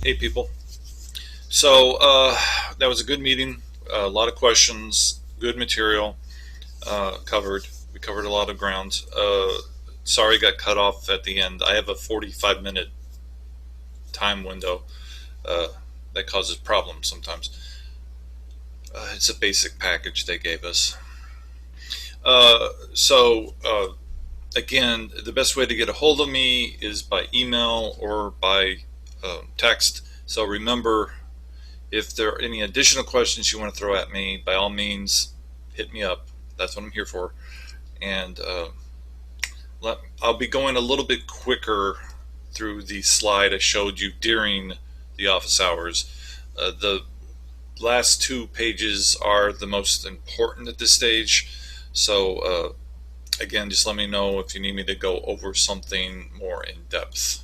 Hey, people. So that was a good meeting. A lot of questions, good material covered. We covered a lot of ground. Sorry, got cut off at the end. I have a 45-minute time window uh, that causes problems sometimes. It's a basic package they gave us. So, again, the best way to get a hold of me is by email or by text. So remember, if there are any additional questions you want to throw at me, by all means, hit me up. That's what I'm here for. And I'll be going a little bit quicker through the slide I showed you during the office hours. The last two pages are the most important at this stage. So, again, just let me know if you need me to go over something more in depth.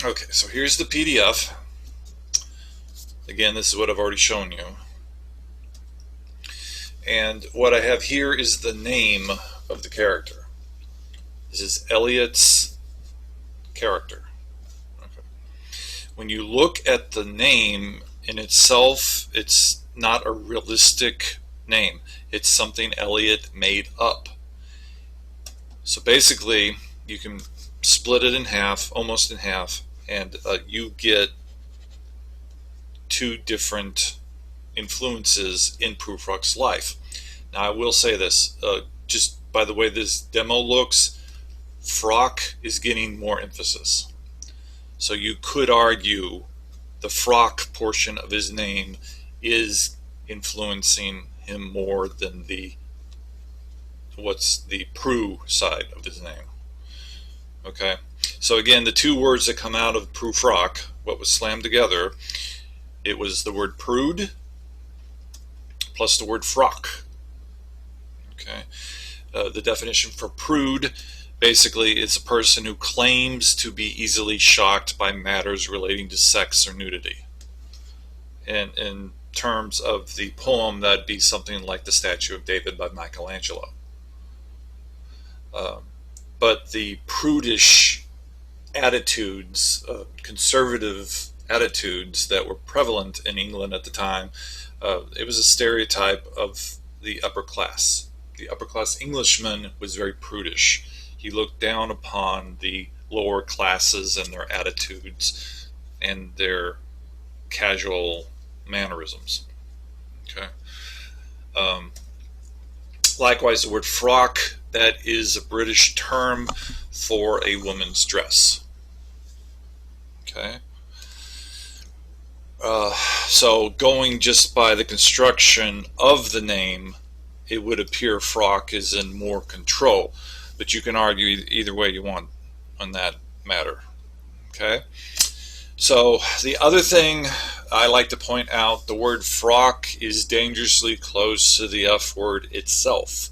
Okay, so here's the PDF. Again, this is what I've already shown you. And what I have here is the name of the character. This is Eliot's character. Okay. When you look at the name in itself, it's not a realistic name. It's something Eliot made up. So basically, you can split it in half, almost in half, and you get two different influences in Prufrock's life. Now, I will say this, just by the way this demo looks, Frock is getting more emphasis. So you could argue the Frock portion of his name is influencing him more than what's the Prue side of his name. Okay, so again, the two words that come out of Prufrock, what was slammed together, it was the word prude plus the word frock. Okay, the definition for prude basically is a person who claims to be easily shocked by matters relating to sex or nudity. And in terms of the poem, that'd be something like the Statue of David by Michelangelo. But the prudish attitudes, conservative attitudes that were prevalent in England at the time, it was a stereotype of the upper class. The upper class Englishman was very prudish. He looked down upon the lower classes and their attitudes and their casual mannerisms. Okay. Um, Likewise, the word frock, that is a British term for a woman's dress. Okay. So going just by the construction of the name, it would appear Frock is in more control. But you can argue either way you want on that matter. Okay. So the other thing I like to point out, the word frock is dangerously close to the F word itself.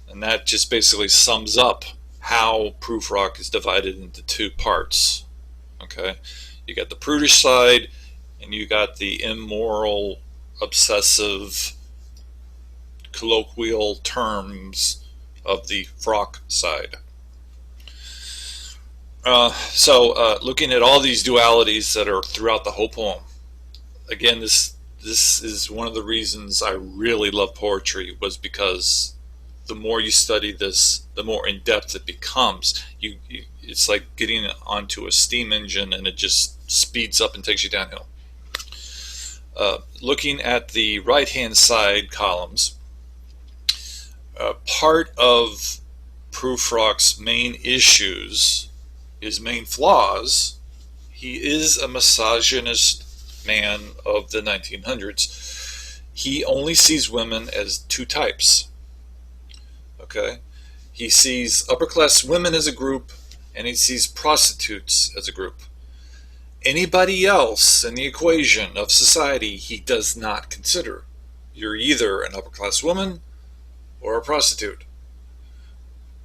And that just basically sums up how Prufrock is divided into two parts. Okay, you got the prudish side, and you got the immoral, obsessive, colloquial terms of the frock side. Looking at all these dualities that are throughout the whole poem, again, this is one of the reasons I really love poetry, was because the more you study this, the more in depth it becomes. It's like getting onto a steam engine, and it just speeds up and takes you downhill. Looking at the right-hand side columns, part of Prufrock's main issues, his main flaws, he is a misogynist man of the 1900s. He only sees women as two types. Okay? He sees upper class women as a group, and he sees prostitutes as a group. Anybody else in the equation of society he does not consider. You're either an upper class woman or a prostitute.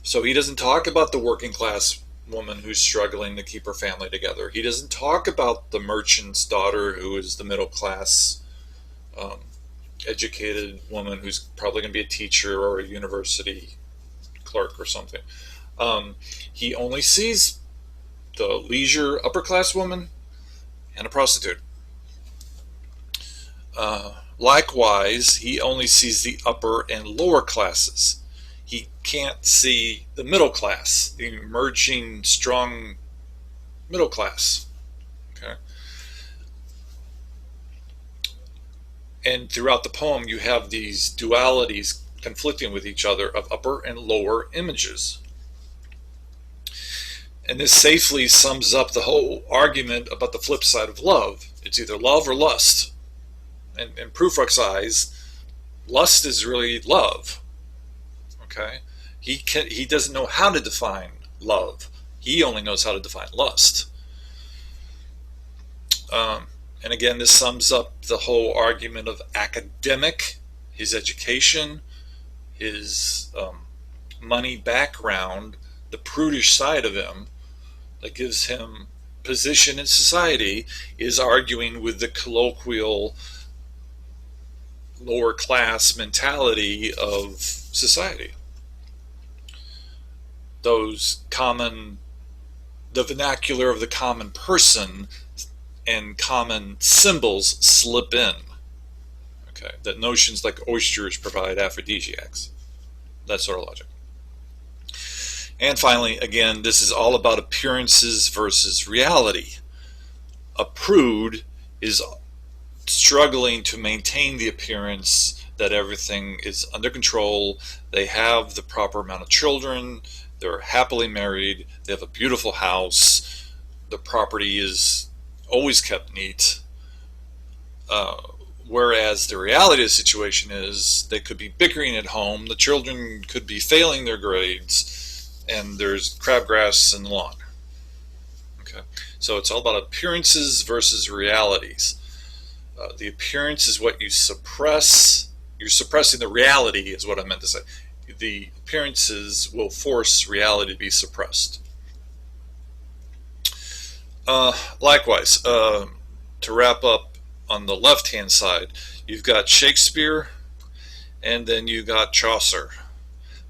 So he doesn't talk about the working class woman who's struggling to keep her family together. He doesn't talk about the merchant's daughter who is the middle class educated woman who's probably going to be a teacher or a university clerk or something. He only sees the leisure upper class woman and a prostitute. Likewise, he only sees the upper and lower classes. He can't see the middle class, the emerging strong middle class. Okay. And throughout the poem, you have these dualities conflicting with each other of upper and lower images. And this safely sums up the whole argument about the flip side of love. It's either love or lust. And in Prufrock's eyes, lust is really love. Okay? He doesn't know how to define love. He only knows how to define lust. And again, this sums up the whole argument of academic, his education, his money background, the prudish side of him that gives him position in society is arguing with the colloquial lower class mentality of society. The vernacular of the common person and common symbols slip in. Okay, that notions like oysters provide aphrodisiacs. That sort of logic. And finally, again, this is all about appearances versus reality. A prude is struggling to maintain the appearance that everything is under control. They have the proper amount of children. They're happily married. They have a beautiful house. The property is always kept neat. Whereas the reality of the situation is they could be bickering at home, the children could be failing their grades, and there's crabgrass in the lawn. Okay, so it's all about appearances versus realities. The appearance is what you suppress. You're suppressing the reality, is what I meant to say. The appearances will force reality to be suppressed. Likewise, to wrap up on the left-hand side, you've got Shakespeare and then you got Chaucer,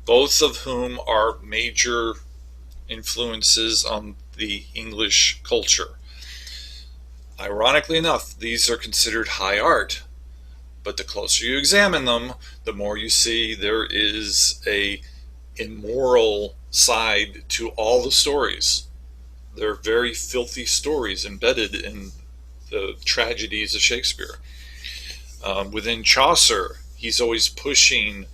both of whom are major influences on the English culture. Ironically enough, these are considered high art, but the closer you examine them, the more you see there is a immoral side to all the stories. They're very filthy stories embedded in the tragedies of Shakespeare. Within Chaucer, he's always pushing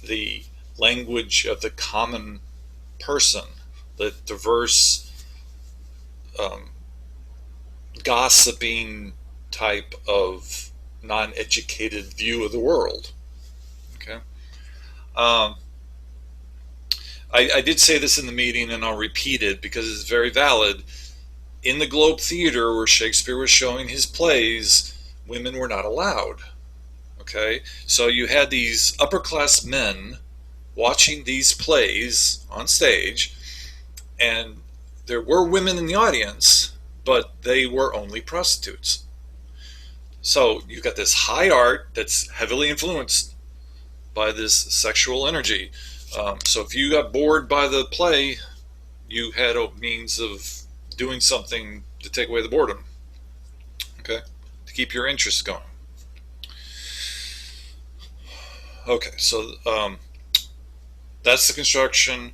the language of the common person, the diverse, gossiping type of non-educated view of the world. Okay. I did say this in the meeting, and I'll repeat it because it's very valid. In the Globe Theater, where Shakespeare was showing his plays, women were not allowed. Okay, so you had these upper-class men watching these plays on stage, and there were women in the audience, but they were only prostitutes. So you've got this high art that's heavily influenced by this sexual energy. So if you got bored by the play, you had a means of doing something to take away the boredom, okay, to keep your interest going. Okay, so that's the construction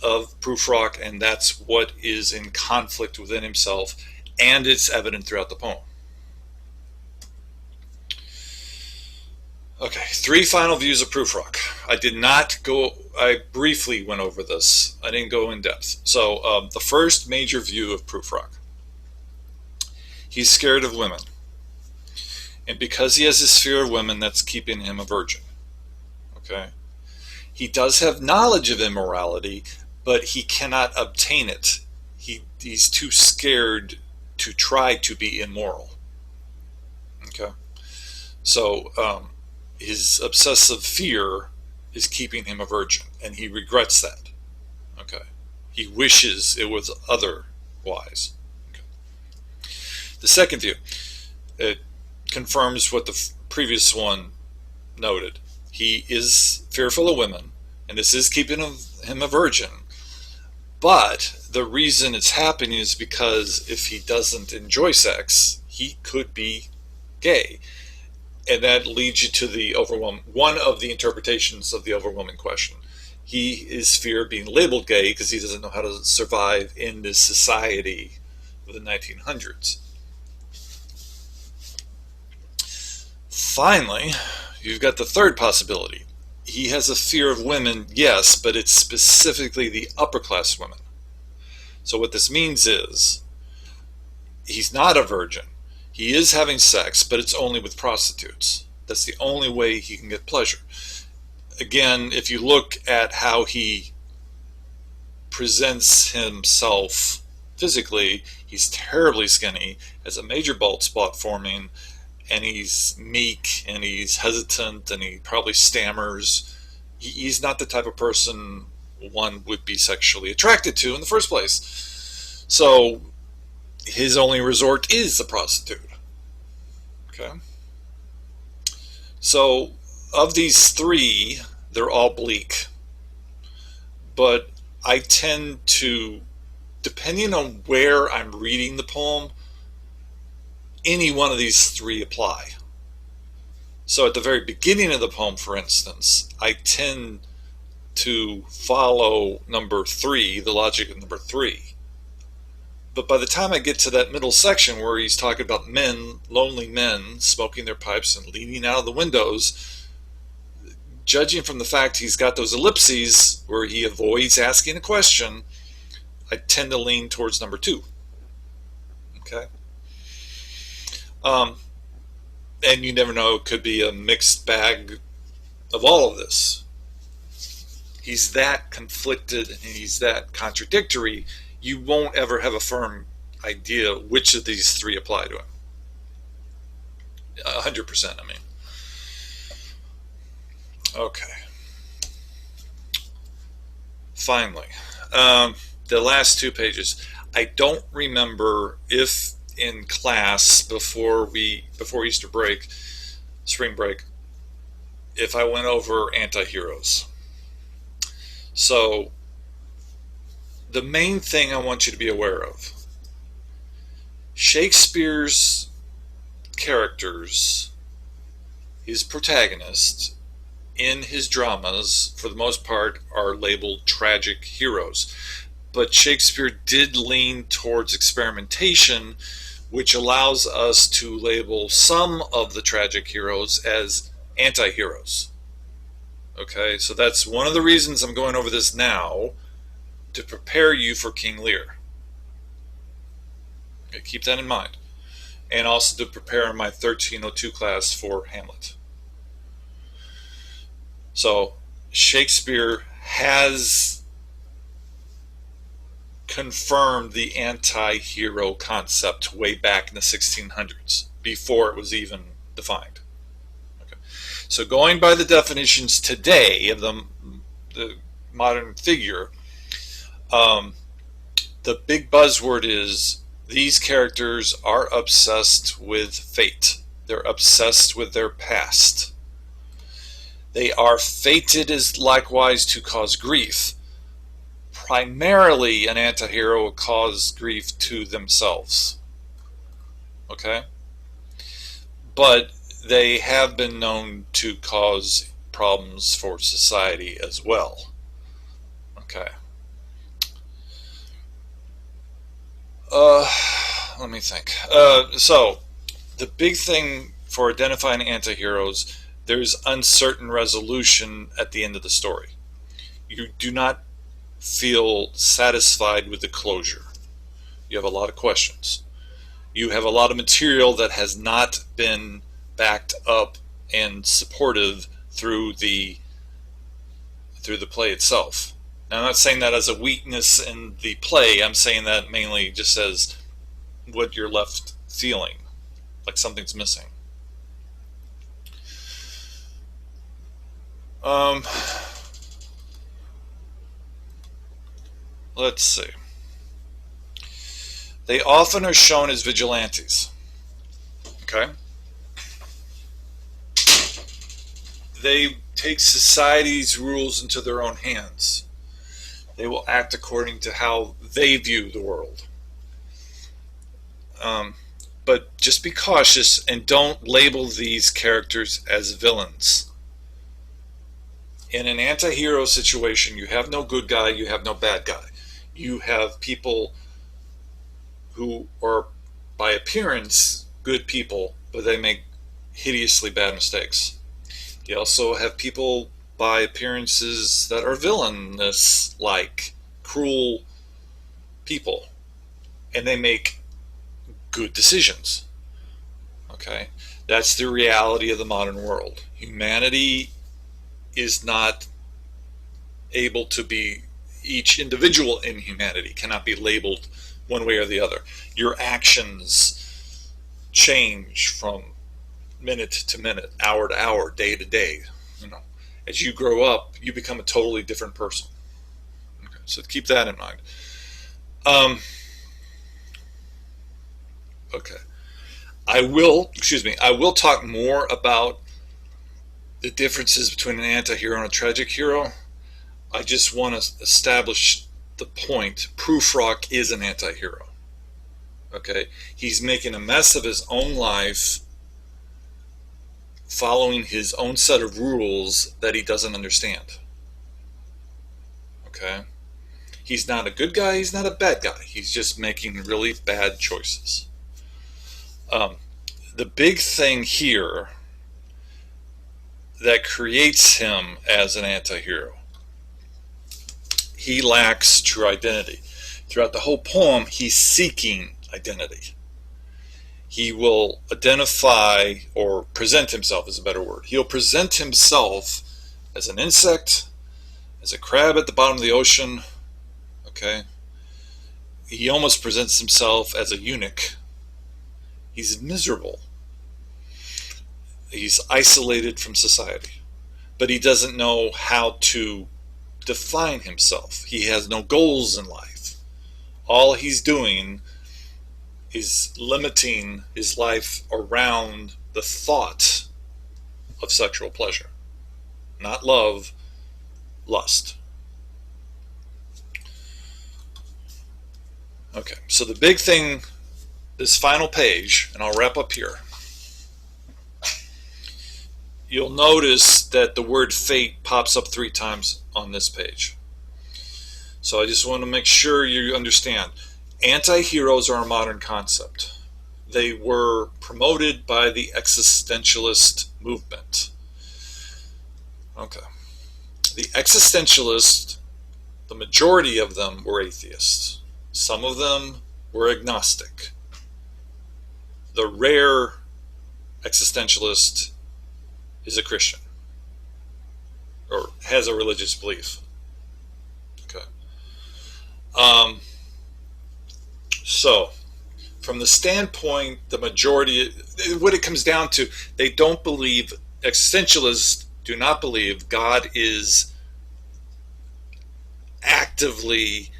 of Prufrock, and that's what is in conflict within himself, and it's evident throughout the poem. Okay, 3 final views of Prufrock. I briefly went over this. I didn't go in depth. So the first major view of Prufrock. He's scared of women. And because he has this fear of women, that's keeping him a virgin. Okay? He does have knowledge of immorality, but he cannot obtain it. He's too scared to try to be immoral. Okay? So his obsessive fear is keeping him a virgin, and he regrets that. Okay, he wishes it was otherwise. Okay. The second view, it confirms what the previous one noted. He is fearful of women, And this is keeping him a virgin. But the reason it's happening is because if he doesn't enjoy sex, he could be gay. And that leads you to one of the interpretations of the overwhelming question. He is fear of being labeled gay because he doesn't know how to survive in this society of the 1900s. Finally, you've got the third possibility. He has a fear of women, yes, but it's specifically the upper class women. So what this means is he's not a virgin. He is having sex, but it's only with prostitutes. That's the only way he can get pleasure. Again, if you look at how he presents himself physically, he's terribly skinny, has a major bald spot forming, and he's meek, and he's hesitant, and he probably stammers. He's not the type of person one would be sexually attracted to in the first place. So his only resort is the prostitute. Okay? So of these three, they're all bleak. But I tend to, depending on where I'm reading the poem, any one of these three apply. So at the very beginning of the poem, for instance, I tend to follow number 3, the logic of number 3. But by the time I get to that middle section where he's talking about men, lonely men, smoking their pipes and leaning out of the windows, judging from the fact he's got those ellipses where he avoids asking a question, I tend to lean towards number 2. Okay? And you never know, it could be a mixed bag of all of this. He's that conflicted and he's that contradictory, you won't ever have a firm idea which of these three apply to him. 100%, I mean. Okay. Finally, the last 2 pages. I don't remember if in class before Easter break, spring break, if I went over anti-heroes. So the main thing I want you to be aware of, Shakespeare's characters, his protagonists in his dramas, for the most part, are labeled tragic heroes. But Shakespeare did lean towards experimentation, which allows us to label some of the tragic heroes as anti-heroes. Okay, so that's one of the reasons I'm going over this now, to prepare you for King Lear. Okay, keep that in mind. And also to prepare my 1302 class for Hamlet. So Shakespeare has confirmed the anti-hero concept way back in the 1600s, before it was even defined. Okay. So going by the definitions today of the modern figure, the big buzzword is these characters are obsessed with fate. They're obsessed with their past. They are fated as likewise to cause grief. Primarily, an anti-hero will cause grief to themselves. Okay? But they have been known to cause problems for society as well. Okay. Let me think. So, the big thing for identifying anti-heroes, there's uncertain resolution at the end of the story. You do not feel satisfied with the closure. You have a lot of questions. You have a lot of material that has not been backed up and supportive through the play itself. Now, I'm not saying that as a weakness in the play. I'm saying that mainly just as what you're left feeling, like something's missing. Let's see. They often are shown as vigilantes. Okay? They take society's rules into their own hands. They will act according to how they view the world. Um, but just be cautious and don't label these characters as villains. In an anti-hero situation, you have no good guy, you have no bad guy. You have people who are, by appearance, good people, but they make hideously bad mistakes. You also have people by appearances that are villainous, like cruel people, and they make good decisions. Okay? That's the reality of the modern world. Humanity is not able to be, each individual in humanity cannot be labeled one way or the other. Your actions change from minute to minute, hour to hour, day to day. You know, as you grow up, you become a totally different person. Okay, so keep that in mind. Okay, I will talk more about the differences between an anti-hero and a tragic hero. I just want to establish the point. Prufrock is an anti-hero. Okay, he's making a mess of his own life, following his own set of rules that he doesn't understand. Okay, he's not a good guy, he's not a bad guy, he's just making really bad choices. um, the big thing here that creates him as an anti-hero, he lacks true identity. Throughout the whole poem, he's seeking identity. He will identify, or present himself is a better word. He'll present himself as an insect, as a crab at the bottom of the ocean. Okay? He almost presents himself as a eunuch. He's miserable. He's isolated from society. But he doesn't know how to define himself. He has no goals in life. All he's doing is limiting his life around the thought of sexual pleasure. Not love, lust. Okay, so the big thing, this final page, and I'll wrap up here. You'll notice that the word fate pops up 3 times on this page. So I just want to make sure you understand. Anti-heroes are a modern concept. They were promoted by the existentialist movement. Okay. The existentialists, the majority of them were atheists. Some of them were agnostic. The rare existentialist is a Christian, or has a religious belief. Okay. So, from the standpoint, the majority, what it comes down to, they don't believe, existentialists do not believe God is actively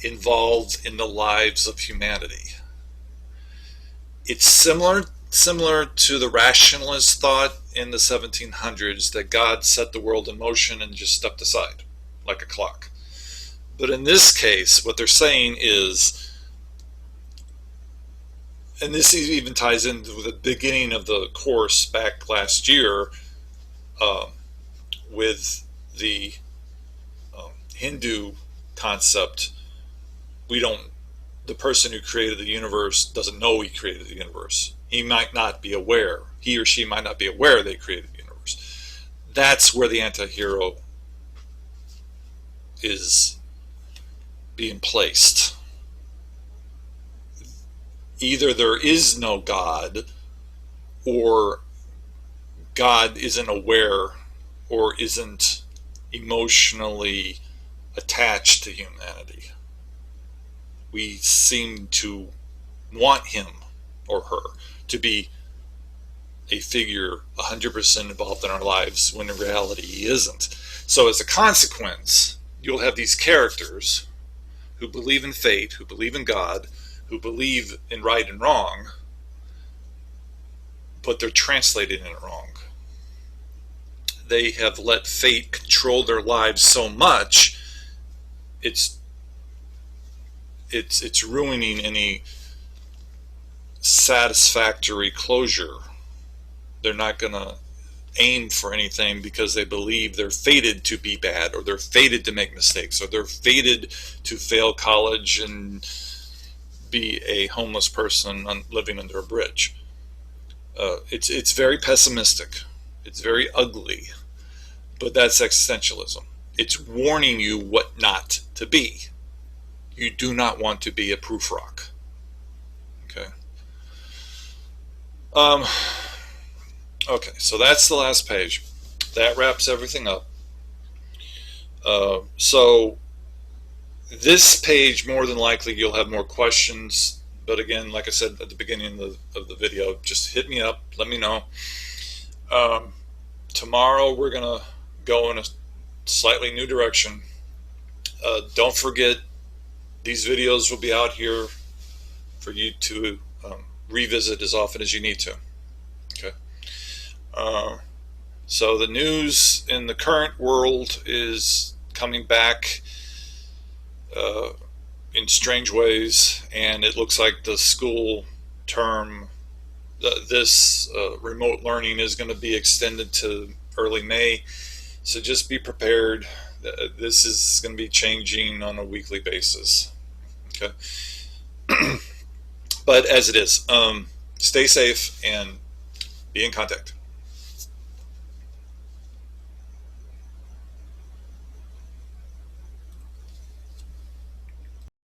involved in the lives of humanity. It's similar to the rationalist thought in the 1700s that God set the world in motion and just stepped aside like a clock. But in this case, what they're saying is, and this even ties into the beginning of the course back last year with the Hindu concept, the person who created the universe doesn't know he created the universe. He might not be aware. He or she might not be aware they created the universe. That's where the anti-hero is being placed. Either there is no God, or God isn't aware or isn't emotionally attached to humanity. We seem to want him or her to be a figure 100% involved in our lives, when in reality he isn't. So as a consequence, you'll have these characters who believe in fate, who believe in God, who believe in right and wrong, but they're translating it wrong. they have let fate control their lives so much, it's it's ruining any satisfactory closure. They're not going to aim for anything because they believe they're fated to be bad, or they're fated to make mistakes, or they're fated to fail college and be a homeless person living under a bridge. It's very pessimistic. It's very ugly, but that's existentialism. It's warning you what not to be. You do not want to be a Prufrock. Okay. Um, okay, so that's the last page. That wraps everything up. So this page, more than likely, you'll have more questions. But again, like I said at the beginning of the video, just hit me up. Let me know. Tomorrow we're going to go in a slightly new direction. Don't forget, these videos will be out here for you to revisit as often as you need to. Okay. So the news in the current world is coming back in strange ways, and it looks like the school term, this remote learning, is going to be extended to early May. So just be prepared. This is going to be changing on a weekly basis. Okay. But as it is, stay safe and be in contact.